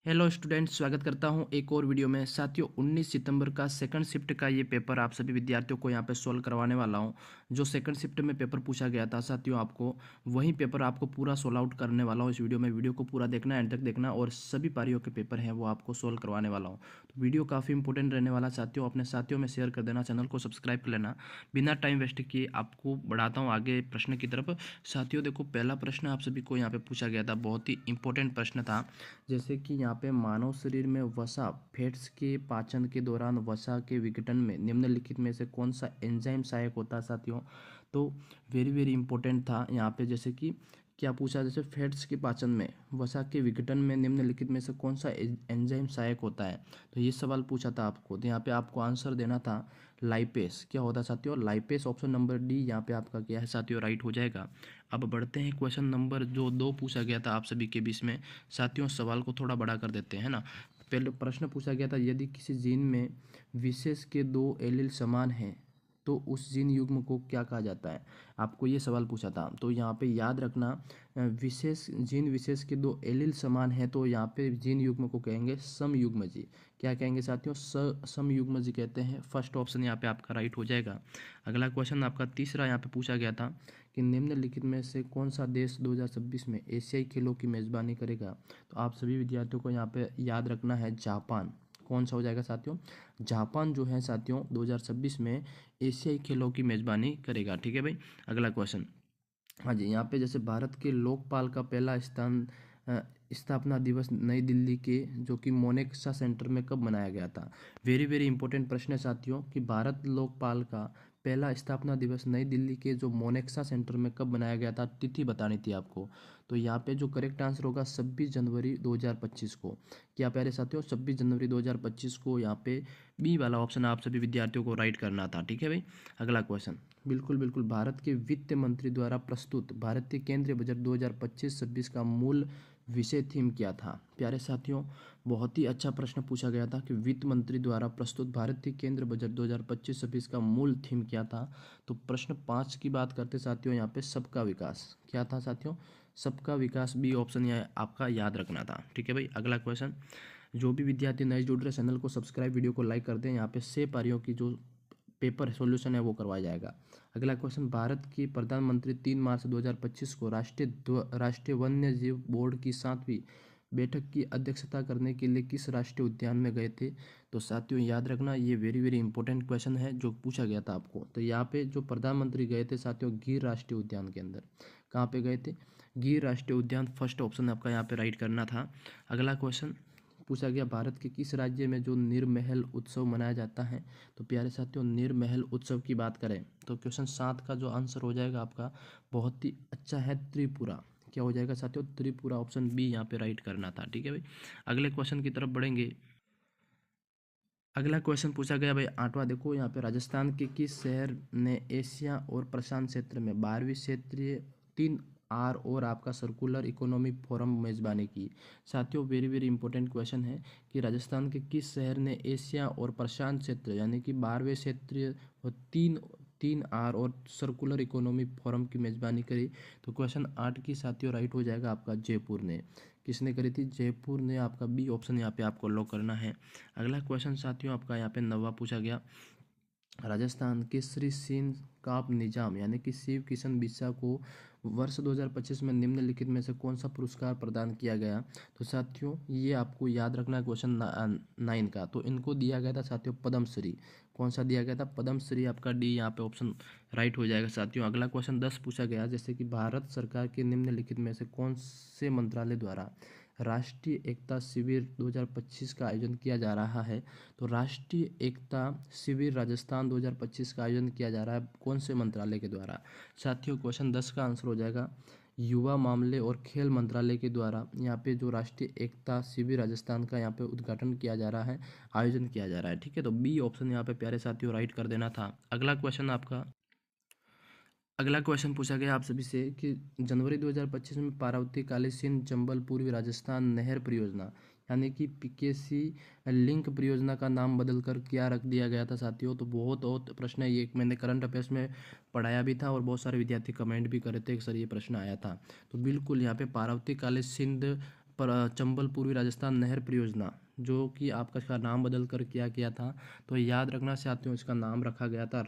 Hello students, स्वागत करता हूं एक और वीडियो में। साथियों, 19 सितंबर का सेकंड शिफ्ट का ये पेपर आप सभी विद्यार्थियों को यहां पे सॉल्व करवाने वाला हूं। जो सेकंड शिफ्ट में पेपर पूछा गया था साथियों, आपको वही पेपर आपको पूरा सॉल्व आउट करने वाला हूं इस वीडियो में। वीडियो को पूरा देखना, एंड तक देखना, और सभी पारियों के पेपर हैं वो आपको सॉल्व करवाने वाला हूँ। तो वीडियो काफ़ी इंपॉर्टेंट रहने वाला साथियों। अपने साथियों में शेयर कर देना, चैनल को सब्सक्राइब कर लेना। बिना टाइम वेस्ट किए आपको बढ़ाता हूँ आगे प्रश्न की तरफ। साथियों देखो, पहला प्रश्न आप सभी को यहाँ पे पूछा गया था, बहुत ही इंपॉर्टेंट प्रश्न था। जैसे कि यहाँ पे मानव शरीर में वसा फैट्स के पाचन के दौरान वसा के विघटन में निम्नलिखित में से कौन सा एंजाइम सहायक होता है साथियों। तो वेरी वेरी इंपॉर्टेंट था यहाँ पे। जैसे कि क्या पूछा, जैसे फैट्स के पाचन में वसा के विघटन में निम्नलिखित में से कौन सा एंजाइम सहायक होता है। तो ये सवाल पूछा था आपको, तो यहाँ पे आपको आंसर देना था लाइपेस। क्या होता है साथियों? लाइपेस। ऑप्शन नंबर डी यहाँ पे आपका क्या है साथियों, राइट हो जाएगा। अब बढ़ते हैं क्वेश्चन नंबर जो 2 पूछा गया था आप सभी के बीच में। साथियों सवाल को थोड़ा बड़ा कर देते हैं ना। पहले प्रश्न पूछा गया था, यदि किसी जीन में विशेष के 2 एलील समान हैं तो उस जीन युग्म को क्या कहा जाता है। आपको ये सवाल पूछा था, तो यहाँ पे याद रखना, विशेष जीन विशेष के 2 एलील समान हैं तो यहाँ पे जीन युग्म को कहेंगे समयुग्मजी। क्या कहेंगे साथियों? समयुग्मजी कहते हैं। फर्स्ट ऑप्शन यहाँ पे आपका राइट हो जाएगा। अगला क्वेश्चन आपका तीसरा यहाँ पे पूछा गया था कि निम्नलिखित में से कौन सा देश 2026 में एशियाई खेलों की मेज़बानी करेगा। तो आप सभी विद्यार्थियों को यहाँ पे याद रखना है जापान। कौन सा हो जाएगा साथियों? जापान जो है साथियों 2026 में एशियाई खेलों की मेज़बानी करेगा। ठीक है भाई। अगला क्वेश्चन, हाँ जी, यहाँ पे जैसे भारत के लोकपाल का पहला स्थापना दिवस नई दिल्ली के जो कि मोनेक्सा सेंटर में कब मनाया गया था। वेरी वेरी इंपॉर्टेंट प्रश्न है साथियों कि भारत लोकपाल का पहला स्थापना दिवस नई दिल्ली के जो मोनेक्सा सेंटर में कब मनाया गया था, तिथि बतानी थी आपको। तो यहाँ पे जो करेक्ट आंसर होगा 26 जनवरी 2025 को। क्या प्यारे साथियों, 26 जनवरी 2025 को यहाँ पे बी वाला ऑप्शन आप सभी विद्यार्थियों को राइट करना था। ठीक है भाई। अगला क्वेश्चन, बिल्कुल बिल्कुल, भारत के वित्त मंत्री द्वारा प्रस्तुत भारतीय केंद्रीय बजट 2025-26 का मूल विषय थीम क्या था। प्यारे साथियों, बहुत ही अच्छा प्रश्न पूछा गया था कि वित्त मंत्री द्वारा प्रस्तुत भारतीय केंद्र बजट 2025-26 का मूल थीम क्या था। तो प्रश्न 5 की बात करते साथियों, यहाँ पे सबका विकास। क्या था साथियों? सबका विकास। बी ऑप्शन यहाँ आपका याद रखना था। ठीक है भाई। अगला क्वेश्चन, जो भी विद्यार्थी नए जुड़ रहे चैनल को सब्सक्राइब, वीडियो को लाइक कर दें। यहाँ पे 6 पारियों की जो पेपर सॉल्यूशन है वो करवाया जाएगा। अगला क्वेश्चन, भारत की प्रधानमंत्री 3 मार्च 2025 को राष्ट्रीय वन्य जीव बोर्ड की 7वीं बैठक की अध्यक्षता करने के लिए किस राष्ट्रीय उद्यान में गए थे। तो साथियों याद रखना, ये वेरी वेरी इंपॉर्टेंट क्वेश्चन है जो पूछा गया था आपको। तो यहाँ पे जो प्रधानमंत्री गए थे साथियों, गिर राष्ट्रीय उद्यान के अंदर। कहाँ पे गए थे? गिर राष्ट्रीय उद्यान। फर्स्ट ऑप्शन आपका यहाँ पे राइट करना था। अगला क्वेश्चन पूछा गया, भारत के किस राज्य में जो निर्महल उत्सव मनाया जाता है। तो प्यारे साथियों, निर्महल उत्सव की बात करें तो क्वेश्चन 7 का जो आंसर हो जाएगा आपका बहुत ही अच्छा है, त्रिपुरा। क्या हो जाएगा साथियों? त्रिपुरा। ऑप्शन बी यहाँ पे राइट करना था। ठीक है भाई। अगले क्वेश्चन की तरफ बढ़ेंगे। अगला क्वेश्चन पूछा गया भाई 8वां, देखो यहाँ पे, राजस्थान के किस शहर ने एशिया और प्रशांत क्षेत्र में 12वीं क्षेत्रीय 3R और आपका सर्कुलर इकोनॉमिक फोरम मेजबानी की। साथियों वेरी वेरी इंपॉर्टेंट क्वेश्चन है कि राजस्थान के किस शहर ने एशिया और प्रशांत क्षेत्र यानी कि 12वें क्षेत्रीय और 3R और सर्कुलर इकोनॉमिक फोरम की मेजबानी करी। तो क्वेश्चन 8 की साथियों राइट हो जाएगा आपका जयपुर ने। किसने करी थी? जयपुर ने। आपका बी ऑप्शन यहाँ पे आपको लॉक करना है। अगला क्वेश्चन साथियों आपका यहाँ पे 9वां पूछा गया, राजस्थान के श्री सिंह काप निजाम यानी कि शिव किशन बिस्सा को वर्ष 2025 में निम्नलिखित में से कौन सा पुरस्कार प्रदान किया गया। तो साथियों ये आपको याद रखना है क्वेश्चन 9 का। तो इनको दिया गया था साथियों पद्मश्री। कौन सा दिया गया था? पद्मश्री। आपका डी यहाँ पे ऑप्शन राइट हो जाएगा साथियों। अगला क्वेश्चन 10 पूछा गया, जैसे कि भारत सरकार के निम्नलिखित में से कौन से मंत्रालय द्वारा राष्ट्रीय एकता शिविर 2025 का आयोजन किया जा रहा है। तो राष्ट्रीय एकता शिविर राजस्थान 2025 का आयोजन किया जा रहा है कौन से मंत्रालय के द्वारा। साथियों क्वेश्चन 10 का आंसर हो जाएगा युवा मामले और खेल मंत्रालय के द्वारा यहाँ पे जो राष्ट्रीय एकता शिविर राजस्थान का यहाँ पे उद्घाटन किया जा रहा है, आयोजन किया जा रहा है। ठीक है, तो बी ऑप्शन यहाँ पे प्यारे साथियों राइट कर देना था। अगला क्वेश्चन पूछा गया आप सभी से कि जनवरी 2025 में पार्वती काली सिंध चंबल पूर्वी राजस्थान नहर परियोजना यानी कि पीकेसी लिंक परियोजना का नाम बदलकर क्या रख दिया गया था साथियों। तो बहुत प्रश्न है ये, मैंने करंट अफेयर्स में पढ़ाया भी था और बहुत सारे विद्यार्थी कमेंट भी करे थे कि सर ये प्रश्न आया था। तो बिल्कुल यहाँ पे पार्वती काली सिंध चंबल पूर्वी राजस्थान नहर परियोजना, जो कि आपका इसका नाम बदल कर किया था। तो याद रखना साथियों, इसका नाम रखा गया था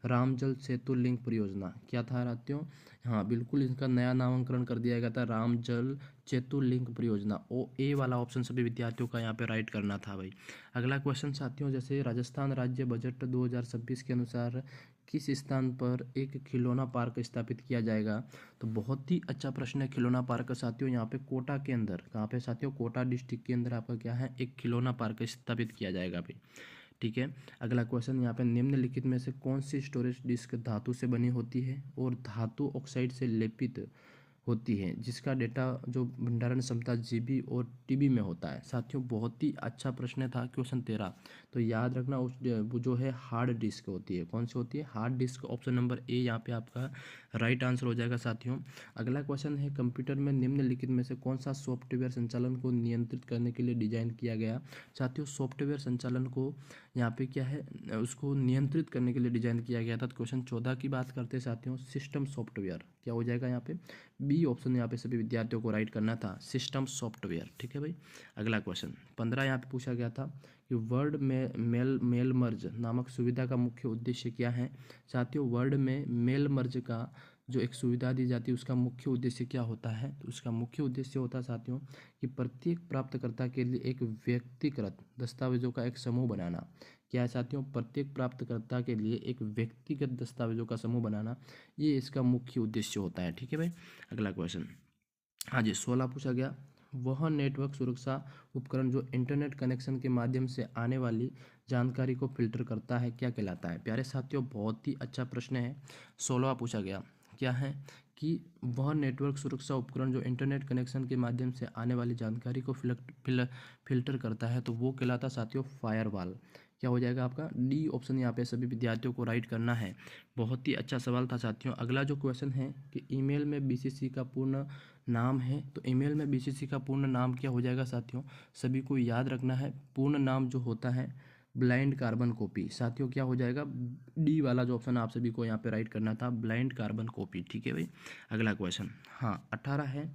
रामजल सेतु लिंक परियोजना। क्या था साथियों? हाँ बिल्कुल, इसका नया नामकरण कर दिया गया था रामजल सेतु लिंक परियोजना। ए वाला ऑप्शन सभी विद्यार्थियों का यहाँ पे राइट करना था भाई। अगला क्वेश्चन साथियों, जैसे राजस्थान राज्य बजट 2026 के अनुसार किस स्थान पर एक खिलौना पार्क स्थापित किया जाएगा? तो बहुत ही अच्छा प्रश्न है। खिलौना पार्क साथियों यहाँ पे कोटा के अंदर, कहाँ पे साथियों? कोटा डिस्ट्रिक्ट के अंदर आपका क्या है, एक खिलौना पार्क स्थापित किया जाएगा भाई। ठीक है। अगला क्वेश्चन यहाँ पे, निम्नलिखित में से कौन सी स्टोरेज डिस्क धातु से बनी होती है और धातु ऑक्साइड से लेपित होती है, जिसका डेटा जो भंडारण क्षमता जीबी और टीबी में होता है? साथियों बहुत ही अच्छा प्रश्न था क्वेश्चन 13। तो याद रखना वो जो है हार्ड डिस्क होती है। कौन सी होती है? Hard disk. Option number A यहाँ पे आपका राइट आंसर हो जाएगा साथियों। अगला क्वेश्चन है, कंप्यूटर में निम्नलिखित में से कौन सा सॉफ्टवेयर संचालन को नियंत्रित करने के लिए डिजाइन किया गया? साथियों सॉफ्टवेयर संचालन को यहाँ पे क्या है, उसको नियंत्रित करने के लिए डिजाइन किया गया था। तो क्वेश्चन 14 की बात करते हैं साथियों, सिस्टम सॉफ्टवेयर। क्या हो जाएगा यहाँ पे? बी ऑप्शन यहाँ पे सभी विद्यार्थियों को राइट करना था, सिस्टम सॉफ्टवेयर। ठीक है भाई। अगला क्वेश्चन 15 यहाँ पे पूछा गया था कि वर्ड में मेल मर्ज नामक सुविधा का मुख्य उद्देश्य क्या है? साथियों वर्ड में मेल मर्ज का जो एक सुविधा दी जाती है उसका मुख्य उद्देश्य क्या होता है? तो उसका मुख्य उद्देश्य होता है साथियों कि प्रत्येक प्राप्तकर्ता के लिए एक व्यक्तिगत दस्तावेजों का एक समूह बनाना। क्या है साथियों? प्रत्येक प्राप्तकर्ता के लिए एक व्यक्तिगत दस्तावेजों का समूह बनाना, ये इसका मुख्य उद्देश्य होता है। ठीक है भाई। अगला क्वेश्चन, हाँ जी 16 पूछा गया, वह नेटवर्क सुरक्षा उपकरण जो इंटरनेट कनेक्शन के माध्यम से आने वाली जानकारी को फिल्टर करता है, क्या कहलाता है? प्यारे साथियों बहुत ही अच्छा प्रश्न है। 16वां पूछा गया, क्या है कि वह नेटवर्क सुरक्षा उपकरण जो इंटरनेट कनेक्शन के माध्यम से आने वाली जानकारी को फिल्टर करता है, तो वो कहलाता साथियों फायरवॉल। क्या हो जाएगा आपका? डी ऑप्शन यहाँ पे सभी विद्यार्थियों को राइट करना है। बहुत ही अच्छा सवाल था साथियों। अगला जो क्वेश्चन है कि ईमेल में बीसीसी का पूर्ण नाम है, तो ईमेल में बीसीसी का पूर्ण नाम क्या हो जाएगा साथियों? सभी को याद रखना है, पूर्ण नाम जो होता है ब्लाइंड कार्बन कॉपी। साथियों क्या हो जाएगा? डी वाला जो ऑप्शन आप सभी को यहाँ पे राइट करना था, ब्लाइंड कार्बन कॉपी। ठीक है भाई। अगला क्वेश्चन, हाँ 18 है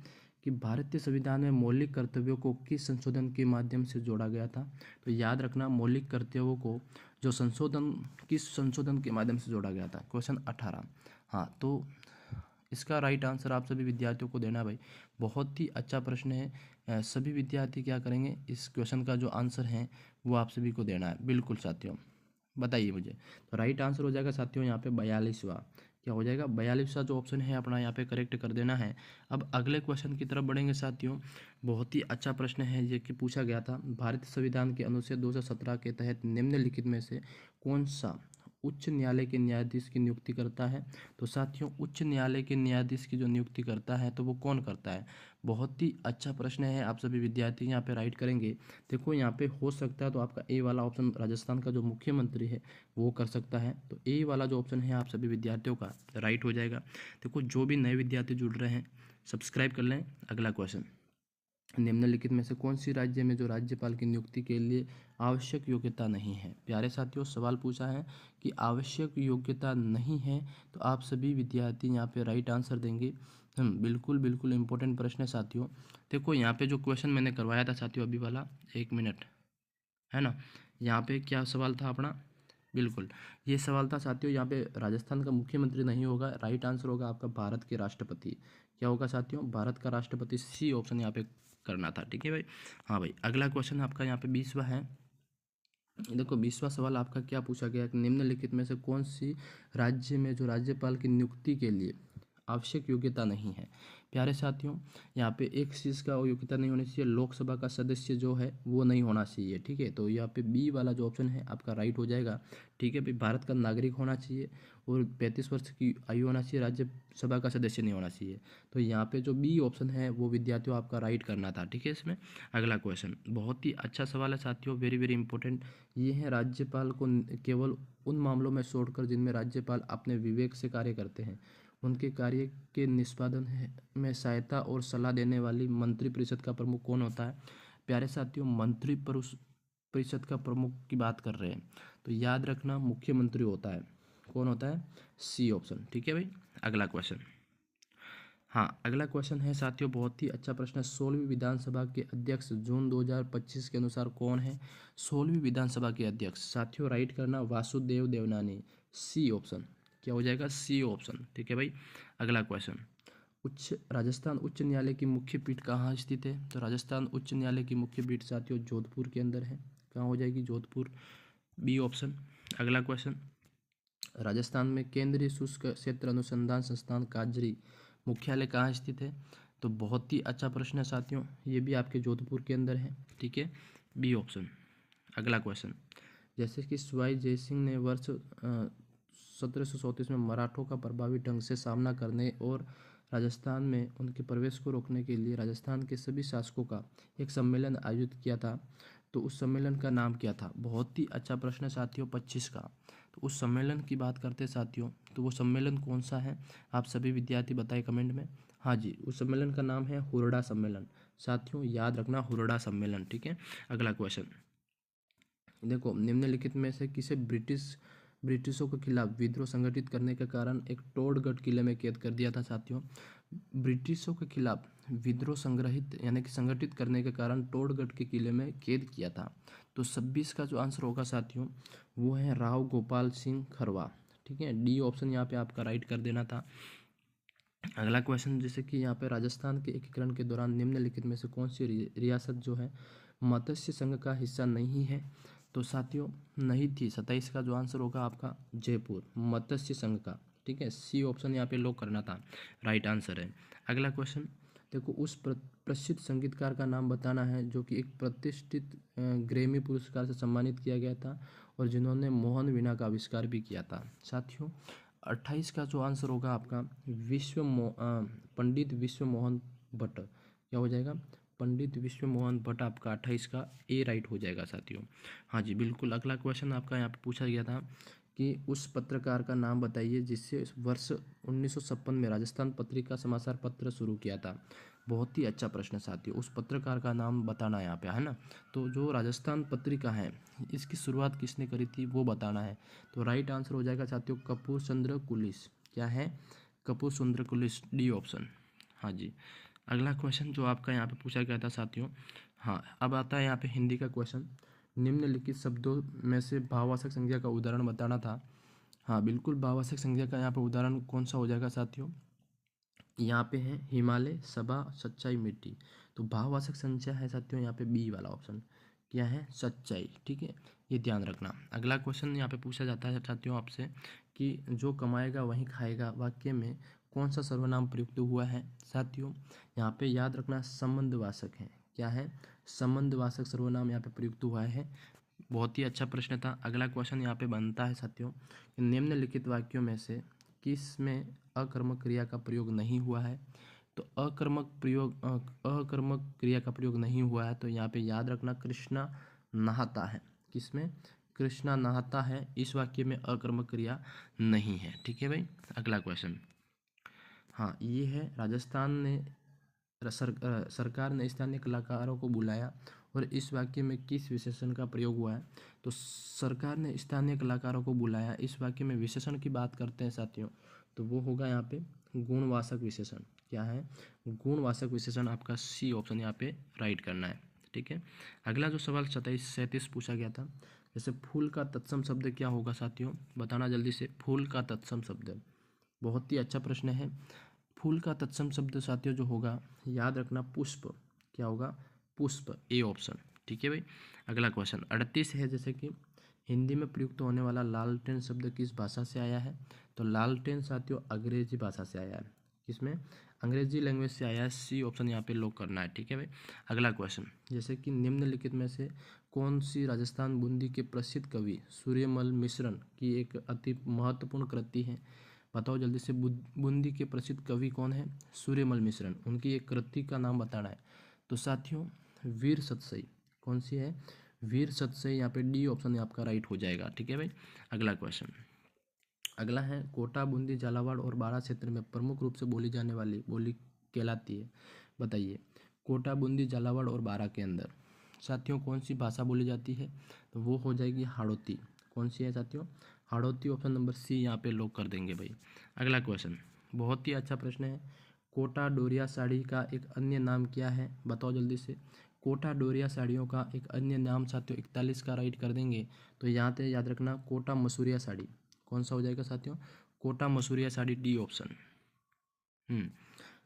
कि भारतीय संविधान में मौलिक कर्तव्यों को किस संशोधन के माध्यम से जोड़ा गया था? तो याद रखना मौलिक कर्तव्यों को जो संशोधन किस संशोधन के माध्यम से जोड़ा गया था? क्वेश्चन 18। हाँ तो इसका राइट आंसर आप सभी विद्यार्थियों को देना भाई। बहुत ही अच्छा प्रश्न है। सभी विद्यार्थी क्या करेंगे, इस क्वेश्चन का जो आंसर है वो आप सभी को देना है। बिल्कुल साथियों, बताइए मुझे। तो राइट आंसर हो जाएगा साथियों यहाँ पे 42वां। क्या हो जाएगा? 42वां जो ऑप्शन है अपना यहाँ पे करेक्ट कर देना है। अब अगले क्वेश्चन की तरफ बढ़ेंगे साथियों। बहुत ही अच्छा प्रश्न है ये कि पूछा गया था, भारतीय संविधान के अनुच्छेद 217 के तहत निम्नलिखित में से कौन सा उच्च न्यायालय के न्यायाधीश की नियुक्ति करता है? तो साथियों उच्च न्यायालय के न्यायाधीश की जो नियुक्ति करता है तो वो कौन करता है? बहुत ही अच्छा प्रश्न है, आप सभी विद्यार्थी यहाँ पे राइट करेंगे। देखो यहाँ पे हो सकता है तो आपका ए वाला ऑप्शन राजस्थान का जो मुख्यमंत्री है वो कर सकता है। तो ए वाला जो ऑप्शन है आप सभी विद्यार्थियों का राइट हो जाएगा। देखो जो भी नए विद्यार्थी जुड़ रहे हैं सब्सक्राइब कर लें। अगला क्वेश्चन, निम्नलिखित में से कौन सी राज्य में जो राज्यपाल की नियुक्ति के लिए आवश्यक योग्यता नहीं है? प्यारे साथियों सवाल पूछा है कि आवश्यक योग्यता नहीं है, तो आप सभी विद्यार्थी यहाँ पे राइट आंसर देंगे। बिल्कुल बिल्कुल इंपॉर्टेंट प्रश्न है साथियों। देखो यहाँ पे जो क्वेश्चन मैंने करवाया था साथियों अभी वाला, एक मिनट, है ना, यहाँ पे क्या सवाल था अपना? बिल्कुल ये सवाल था साथियों, यहाँ पे राजस्थान का मुख्यमंत्री नहीं होगा, राइट आंसर होगा आपका भारत के राष्ट्रपति। क्या होगा साथियों? भारत का राष्ट्रपति, सी ऑप्शन यहाँ पे करना था। ठीक है भाई। हाँ भाई अगला क्वेश्चन आपका यहाँ पे 20वां है। देखो 20वां सवाल आपका क्या पूछा गया कि निम्नलिखित में से कौन सी राज्य में जो राज्यपाल की नियुक्ति के लिए आवश्यक योग्यता नहीं है? प्यारे साथियों यहाँ पे एक चीज़ का योग्यता नहीं होनी चाहिए, लोकसभा का सदस्य जो है वो नहीं होना चाहिए। ठीक है, तो यहाँ पे बी वाला जो ऑप्शन है आपका राइट हो जाएगा। ठीक है भाई, भारत का नागरिक होना चाहिए और 35 वर्ष की आयु होना चाहिए, राज्यसभा का सदस्य नहीं होना चाहिए। तो यहाँ पे जो बी ऑप्शन है वो विद्यार्थियों आपका राइट करना था। ठीक है इसमें। अगला क्वेश्चन बहुत ही अच्छा सवाल है साथियों, वेरी वेरी इंपॉर्टेंट। ये है राज्यपाल को केवल उन मामलों में छोड़कर जिनमें राज्यपाल अपने विवेक से कार्य करते हैं, उनके कार्य के निष्पादन में सहायता और सलाह देने वाली मंत्रिपरिषद का प्रमुख कौन होता है? प्यारे साथियों मंत्रिपरिषद का प्रमुख की बात कर रहे हैं, तो याद रखना मुख्यमंत्री होता है। कौन होता है? C option. ठीक है भाई। अगला क्वेश्चन, हाँ, अगला क्वेश्चन है साथियों, बहुत ही अच्छा प्रश्न है। 16वीं विधानसभा के अध्यक्ष जून 2025 के अनुसार कौन है? 16वीं विधानसभा के अध्यक्ष साथियों, राइट करना वासुदेव देवनानी, सी ऑप्शन। क्या हो जाएगा? C option. ठीक है भाई। अगला क्वेश्चन, राजस्थान उच्च न्यायालय की मुख्य पीठ कहाँ स्थित है? तो राजस्थान उच्च न्यायालय की मुख्य पीठ साथियों जोधपुर के अंदर है। कहाँ हो जाएगी? Jodhpur, B option. अगला क्वेश्चन, राजस्थान में केंद्रीय शुष्क क्षेत्र अनुसंधान संस्थान काजरी मुख्यालय कहाँ स्थित है? तो बहुत ही अच्छा प्रश्न है साथियों, ये भी आपके जोधपुर के अंदर है। ठीक है, बी ऑप्शन। अगला क्वेश्चन, जैसे कि सवाई जयसिंह ने वर्ष 1734 में मराठों का प्रभावी ढंग से सामना करने और राजस्थान में उनके प्रवेश को रोकने के लिए राजस्थान के सभी शासकों का एक सम्मेलन आयोजित किया था, तो उस सम्मेलन का नाम क्या था? बहुत ही अच्छा प्रश्न है साथियों, 25 का। तो उस सम्मेलन की बात करते हैं साथियों, तो वो सम्मेलन कौन सा है? आप सभी विद्यार्थी बताएं कमेंट में। हाँ जी, उस सम्मेलन का नाम है हुरडा सम्मेलन। साथियों याद रखना, हुरडा सम्मेलन। ठीक है। अगला क्वेश्चन देखो, निम्नलिखित में से किसे ब्रिटिशों के खिलाफ विद्रोह संगठित करने के कारण एक टोडगढ़ किले में कैद कर दिया था? साथियों, ब्रिटिशों के खिलाफ विद्रोह संग्रहित यानी कि संगठित करने के कारण टोडगढ़ के किले में कैद किया था। तो 26 का जो आंसर होगा साथियों, वो है राव गोपाल सिंह खरवा। ठीक है, डी ऑप्शन यहाँ पे आपका राइट कर देना था। अगला क्वेश्चन, जैसे कि यहाँ पे राजस्थान के एकीकरण के दौरान निम्नलिखित में से कौन सी रियासत जो है मत्स्य संघ का हिस्सा नहीं है? तो साथियों नहीं थी। 27 का जो आंसर होगा आपका जयपुर, मत्स्य संघ का। ठीक है, सी ऑप्शन यहाँ पे लॉक करना था, राइट आंसर है। अगला क्वेश्चन देखो, उस प्रसिद्ध संगीतकार का नाम बताना है जो कि एक प्रतिष्ठित ग्रैमी पुरस्कार से सम्मानित किया गया था और जिन्होंने मोहन वीणा का आविष्कार भी किया था। साथियों 28 का जो आंसर होगा आपका पंडित विश्व मोहन भट्ट। क्या हो जाएगा? पंडित विश्व मोहन भट्ट आपका 28 का ए राइट हो जाएगा साथियों। हाँ जी बिल्कुल। अगला क्वेश्चन आपका यहाँ पे पूछा गया था कि उस पत्रकार का नाम बताइए जिससे वर्ष 1956 में राजस्थान पत्रिका समाचार पत्र शुरू किया था। बहुत ही अच्छा प्रश्न साथियों, उस पत्रकार का नाम बताना है यहाँ पे, है ना। तो जो राजस्थान पत्रिका है इसकी शुरुआत किसने करी थी वो बताना है। तो राइट आंसर हो जाएगा साथियों कपूर चंद्र कुलिस। क्या है? कपूर चंद्र कुलिस, डी ऑप्शन। हाँ जी। अगला क्वेश्चन जो आपका यहाँ पे पूछा गया था साथियों, हाँ अब आता है यहाँ पे हिंदी का क्वेश्चन। निम्नलिखित शब्दों में से भाववाचक संज्ञा का उदाहरण बताना था। हाँ बिल्कुल, भाववाचक संज्ञा का यहाँ पे उदाहरण कौन सा हो जाएगा साथियों? यहाँ पे है हिमालय, सभा, सच्चाई, मिट्टी। तो भाववाचक संज्ञा है साथियों यहाँ पे बी वाला ऑप्शन। क्या है? सच्चाई। ठीक है, ये ध्यान रखना। अगला क्वेश्चन यहाँ पे पूछा जाता है साथियों आपसे कि जो कमाएगा वही खाएगा वाक्य में कौन सा सर्वनाम प्रयुक्त हुआ है? साथियों यहाँ पे याद रखना संबंधवाचक है। क्या है? संबंधवाचक सर्वनाम यहाँ पे प्रयुक्त हुआ है। बहुत ही अच्छा प्रश्न था। अगला क्वेश्चन यहाँ पे बनता है साथियों, निम्नलिखित वाक्यों में से किस में अकर्मक क्रिया का प्रयोग नहीं हुआ है? तो अकर्मक क्रिया का प्रयोग नहीं हुआ है, तो यहाँ पे याद रखना कृष्णा नहाता है। किसमें? कृष्णा नहाता है, इस वाक्य में अकर्मक क्रिया नहीं है। ठीक है भाई। अगला क्वेश्चन, हाँ ये है, राजस्थान ने सरकार ने स्थानीय कलाकारों को बुलाया और इस वाक्य में किस विशेषण का प्रयोग हुआ है? तो सरकार ने स्थानीय कलाकारों को बुलाया, इस वाक्य में विशेषण की बात करते हैं साथियों, तो वो होगा यहाँ पे गुणवाचक विशेषण। क्या है? गुणवाचक विशेषण आपका सी ऑप्शन यहाँ पे राइट करना है। ठीक है। अगला जो सवाल 37 पूछा गया था, जैसे फूल का तत्सम शब्द क्या होगा साथियों? बताना जल्दी से, फूल का तत्सम शब्द। बहुत ही अच्छा प्रश्न है। फूल का तत्सम शब्द साथियों जो होगा याद रखना पुष्प। क्या होगा? पुष्प, ए ऑप्शन। ठीक है भाई। अगला क्वेश्चन 38 है, जैसे कि हिंदी में प्रयुक्त होने वाला लालटेन शब्द किस भाषा से आया है? तो लालटेन साथियों अंग्रेजी भाषा से आया है। किसमें? अंग्रेजी लैंग्वेज से आया है, सी ऑप्शन यहाँ पे लॉक करना है। ठीक है भाई। अगला क्वेश्चन, जैसे कि निम्नलिखित में से कौन सी राजस्थान बूंदी के प्रसिद्ध कवि सूर्यमल मिश्रण की एक अति महत्वपूर्ण कृति है? बताओ जल्दी से, बूंदी के प्रसिद्ध कवि कौन है? सूर्यमल मिश्रण। उनकी एक कृति का नाम बताना है। तो साथियों वीर सतसई। कौन सी है? वीर सतसई। यहाँ पे डी ऑप्शन आपका राइट हो जाएगा। ठीक है भाई। अगला क्वेश्चन, अगला है कोटा, बूंदी, झालावाड़ और बारां क्षेत्र में प्रमुख रूप से बोली जाने वाली बोली कहलाती है। बताइए, कोटा, बूंदी, झालावाड़ और बारां के अंदर साथियों कौन सी भाषा बोली जाती है? तो वो हो जाएगी हाड़ौती। कौन सी है साथियों? हाड़ौती, ऑप्शन नंबर सी यहाँ पे लॉक कर देंगे भाई। अगला क्वेश्चन बहुत ही अच्छा प्रश्न है। कोटा डोरिया साड़ी का एक अन्य नाम क्या है, बताओ जल्दी से। कोटा डोरिया साड़ियों का एक अन्य नाम साथियों 41 का राइट कर देंगे तो यहाँ पे याद रखना कोटा मसूरिया साड़ी। कौन सा हो जाएगा साथियों, कोटा मसूरिया साड़ी, डी ऑप्शन।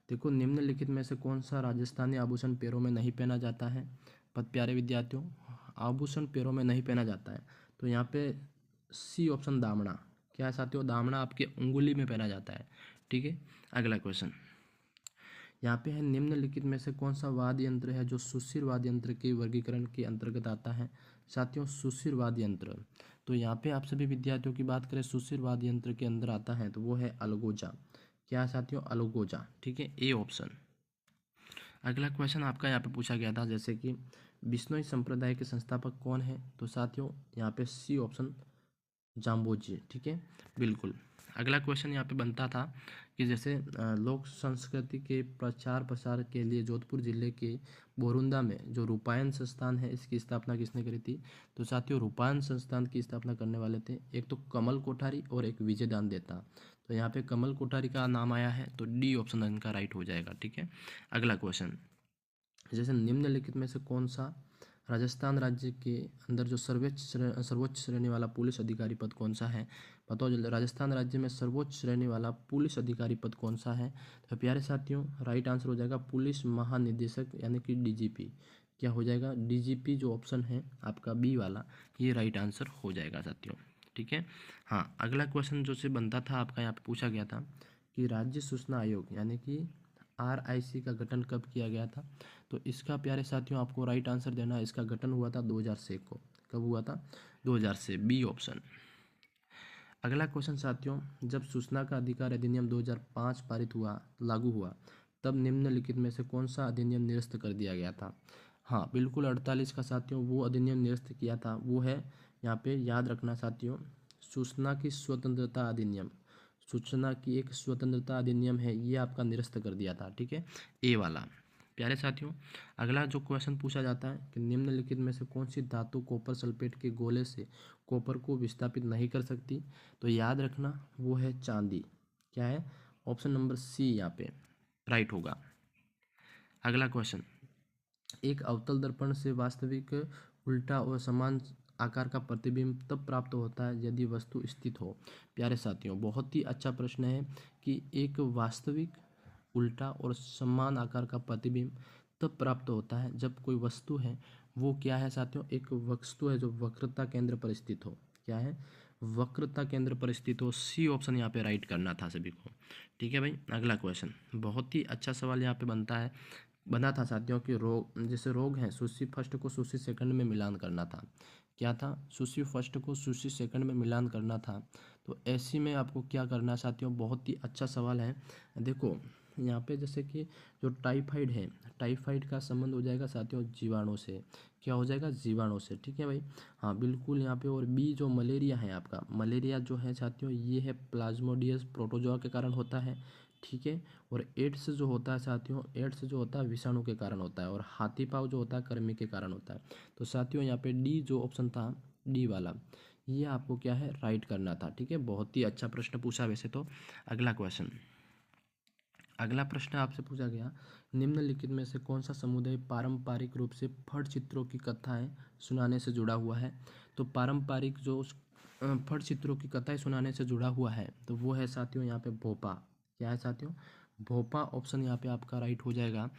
देखो निम्नलिखित में से कौन सा राजस्थानी आभूषण पैरों में नहीं पहना जाता है। पद प्यारे विद्यार्थियों, आभूषण पैरों में नहीं पहना जाता है तो यहाँ पे सी ऑप्शन दामना। क्या है साथियों, दामना आपके उंगली में पहना जाता है। ठीक है, अगला क्वेश्चन यहाँ पे है, निम्नलिखित में से कौन सा वाद्य यंत्र है जो सुशिर वाद्य यंत्र के वर्गीकरण के अंतर्गत आता है। साथियों सुशिर वाद्य यंत्र, तो यहाँ पे आप सभी विद्यार्थियों की बात करें सुशिर वाद्य यंत्र के अंदर आता है तो वो है अलगोजा। क्या है साथियों, अलगोजा। ठीक है, ए ऑप्शन। अगला क्वेश्चन आपका यहाँ पे पूछा गया था जैसे कि बिश्नोई संप्रदाय के संस्थापक कौन है, तो साथियों यहाँ पे सी ऑप्शन जाम्बोजी। ठीक है, बिल्कुल। अगला क्वेश्चन यहाँ पे बनता था कि जैसे लोक संस्कृति के प्रचार प्रसार के लिए जोधपुर जिले के बोरुंदा में जो रूपायन संस्थान है इसकी स्थापना किसने करी थी, तो साथियों रूपायन संस्थान की स्थापना करने वाले थे एक तो कमल कोठारी और एक विजयदान देता। तो यहाँ पे कमल कोठारी का नाम आया है तो डी ऑप्शन इनका राइट हो जाएगा। ठीक है, अगला क्वेश्चन जैसे निम्नलिखित में से कौन सा राजस्थान राज्य के अंदर जो सर्वोच्च श्रेणी वाला पुलिस अधिकारी पद कौन सा है, बताओ जल्दी। राजस्थान राज्य में सर्वोच्च श्रेणी वाला पुलिस अधिकारी पद कौन सा है, तो प्यारे साथियों राइट आंसर हो जाएगा पुलिस महानिदेशक यानी कि डीजीपी। क्या हो जाएगा, डीजीपी जो ऑप्शन है आपका बी वाला, ये राइट आंसर हो जाएगा साथियों। ठीक है, हाँ अगला क्वेश्चन जो से बनता था आपका यहाँ पे पूछा गया था कि राज्य सूचना आयोग यानी कि RIC का गठन कब किया गया था, तो इसका प्यारे साथियों आपको राइट आंसर देना है। इसका गठन हुआ था 2000 से को। कब हुआ था, 2000 से, बी ऑप्शन। अगला क्वेश्चन साथियों, जब सूचना का अधिकार अधिनियम 2005 पारित हुआ, लागू हुआ, तब निम्नलिखित में से कौन सा अधिनियम निरस्त कर दिया गया था। हाँ बिल्कुल 48 का साथियों वो अधिनियम निरस्त किया था, वो है यहाँ पे याद रखना साथियों सूचना की स्वतंत्रता अधिनियम। सूचना की एक स्वतंत्रता अधिनियम है, ये आपका निरस्त कर दिया था। ठीक है, ए वाला। प्यारे साथियों अगला जो क्वेश्चन पूछा जाता है कि निम्नलिखित में से कौन सी धातु कॉपर सल्फेट के गोले से कॉपर को विस्थापित नहीं कर सकती, तो याद रखना वो है चांदी। क्या है, ऑप्शन नंबर सी यहाँ पे राइट होगा। अगला क्वेश्चन, एक अवतल दर्पण से वास्तविक उल्टा और समान आकार का प्रतिबिंब तब प्राप्त होता है यदि वस्तु स्थित हो। प्यारे साथियों बहुत ही अच्छा प्रश्न है कि एक वास्तविक उल्टा और समान आकार का प्रतिबिंब तब प्राप्त होता है जब कोई वस्तु है वो क्या है साथियों, एक वस्तु है जो वक्रता केंद्र पर स्थित हो। क्या है, वक्रता केंद्र पर स्थित हो। सी ऑप्शन यहाँ पे राइट करना था सभी को। ठीक है भाई, अगला क्वेश्चन बहुत ही अच्छा सवाल यहाँ पे बना था साथियों कि रोग जैसे रोग हैं सूची फर्स्ट को सूची सेकंड में मिलान करना था। क्या था, सूची फर्स्ट को सूची सेकंड में मिलान करना था। तो ऐसी में आपको क्या करना है साथियों, बहुत ही अच्छा सवाल है। देखो यहाँ पे जैसे कि जो टाइफाइड है, टाइफाइड का संबंध हो जाएगा साथियों जीवाणु से। क्या हो जाएगा, जीवाणु से। ठीक है भाई, हाँ बिल्कुल यहाँ पे। और बी जो मलेरिया है आपका, मलेरिया जो है साथियों ये है प्लाज्मोडियस प्रोटोजोआ के कारण होता है। ठीक है, और एड्स जो होता है साथियों, एड्स जो होता है विषाणु के कारण होता है, और हाथी पाँव जो होता है कृमि के कारण होता है। तो साथियों यहाँ पे डी जो ऑप्शन था, डी वाला, ये आपको क्या है राइट करना था। ठीक है, बहुत ही अच्छा प्रश्न पूछा वैसे तो। अगला क्वेश्चन, अगला प्रश्न आपसे पूछा गया निम्नलिखित में से कौन सा समुदाय पारंपरिक रूप से फट चित्रों की कथाएं सुनाने से जुड़ा हुआ है। तो पारंपरिक जो फट चित्रों की कथाएं सुनाने से जुड़ा हुआ है तो वो है साथियों यहाँ पे भोपा। क्या है साथियों, भोपा ऑप्शन यहाँ पे आपका राइट हो जाएगा।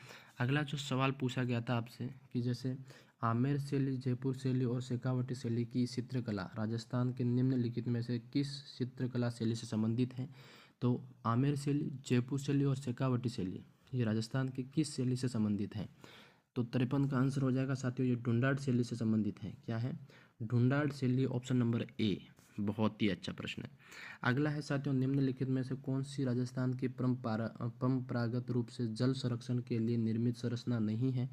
अगला जो सवाल पूछा गया था आपसे कि जैसे आमेर शैली, जयपुर शैली और शेखावटी शैली की चित्रकला राजस्थान के निम्नलिखित में से किस चित्रकला शैली से संबंधित है। तो आमेर शैली, जयपुर शैली और शेखावटी शैली ये राजस्थान की किस शैली से संबंधित है, तो 53 का आंसर हो जाएगा साथियों, ये ढूंढाड़ शैली से संबंधित है। क्या है, ढूंढाड़ शैली, ऑप्शन नंबर ए। बहुत ही अच्छा प्रश्न है। अगला है साथियों निम्नलिखित में से कौन सी राजस्थान की परंपरागत रूप से जल संरक्षण के लिए निर्मित संरचना नहीं है।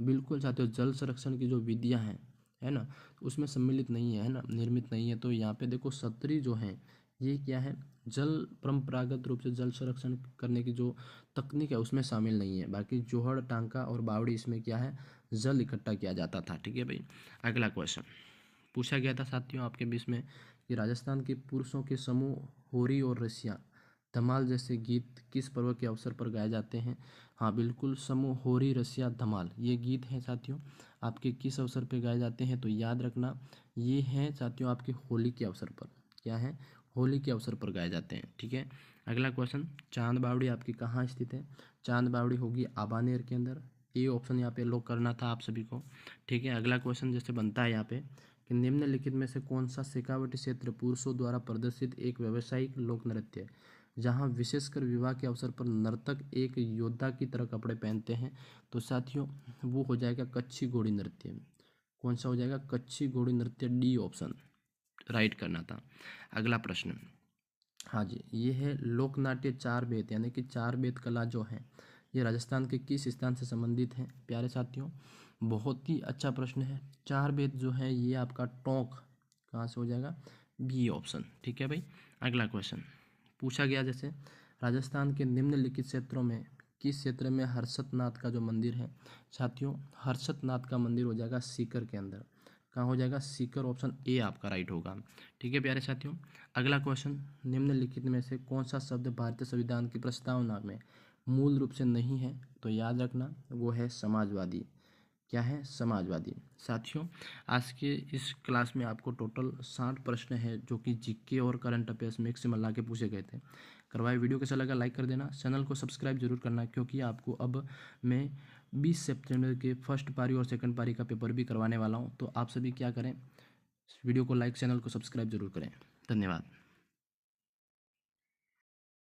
बिल्कुल साथियों, जल संरक्षण की जो विधियां हैं है ना उसमें सम्मिलित नहीं है ना, निर्मित नहीं है। तो यहाँ पे देखो सत्री जो है ये क्या है, जल परंपरागत रूप से जल संरक्षण करने की जो तकनीक है उसमें शामिल नहीं है। बाकी जोहड़, टांका और बावड़ी इसमें क्या है, जल इकट्ठा किया जाता था। ठीक है भाई, अगला क्वेश्चन पूछा गया था साथियों आपके बीच में कि राजस्थान के पुरुषों के समूह होरी और रसिया धमाल जैसे गीत किस पर्व के अवसर पर गाए जाते हैं? हाँ बिल्कुल, समूह होरी रसिया धमाल ये गीत हैं साथियों, आपके किस अवसर पे गाए जाते हैं? तो याद रखना ये हैं साथियों आपके होली के अवसर पर। क्या है? होली के अवसर पर गाए जाते हैं। ठीक है, अगला क्वेश्चन, चांद बावड़ी आपकी कहाँ स्थित है? चांद बावड़ी होगी आबानेर के अंदर। ए ऑप्शन यहाँ पे लॉक करना था आप सभी को। ठीक है, अगला क्वेश्चन जैसे बनता है यहाँ पे कि निम्नलिखित में से कौन सा शेखावटी क्षेत्र पुरुषों द्वारा प्रदर्शित एक व्यावसायिक लोक नृत्य है, जहाँ विशेषकर विवाह के अवसर पर नर्तक एक योद्धा की तरह कपड़े पहनते हैं? तो साथियों वो हो जाएगा कच्छी घोड़ी नृत्य। कौन सा हो जाएगा? कच्छी घोड़ी नृत्य, डी ऑप्शन राइट करना था। अगला प्रश्न, हाँ जी, ये है लोकनाट्य चार बेत, यानी कि चार बेत कला जो है ये राजस्थान के किस स्थान से संबंधित है? प्यारे साथियों बहुत ही अच्छा प्रश्न है। चार बेत जो है ये आपका टोंक कहाँ से हो जाएगा? B option. ठीक है भाई, अगला क्वेश्चन पूछा गया जैसे राजस्थान के निम्नलिखित क्षेत्रों में किस क्षेत्र में हर्षदनाथ का जो मंदिर है? साथियों हर्षदनाथ का मंदिर हो जाएगा सीकर के अंदर। कहाँ हो जाएगा? सीकर, ऑप्शन ए आपका राइट होगा। ठीक है प्यारे साथियों, अगला क्वेश्चन, निम्नलिखित में से कौन सा शब्द भारतीय संविधान की प्रस्तावना में मूल रूप से नहीं है? तो याद रखना वो है समाजवादी। क्या है? समाजवादी। साथियों आज के इस क्लास में आपको टोटल 60 प्रश्न है जो कि जीके और करंट अफेयर्स मिक्स मिला के पूछे गए थे। करवाए, वीडियो कैसा लगा लाइक कर देना, चैनल को सब्सक्राइब जरूर करना, क्योंकि आपको अब मैं 20 सितंबर के फर्स्ट पारी और सेकंड पारी का पेपर भी करवाने वाला हूँ। तो आप सभी क्या करें, वीडियो को लाइक, चैनल को सब्सक्राइब जरूर करें। धन्यवाद।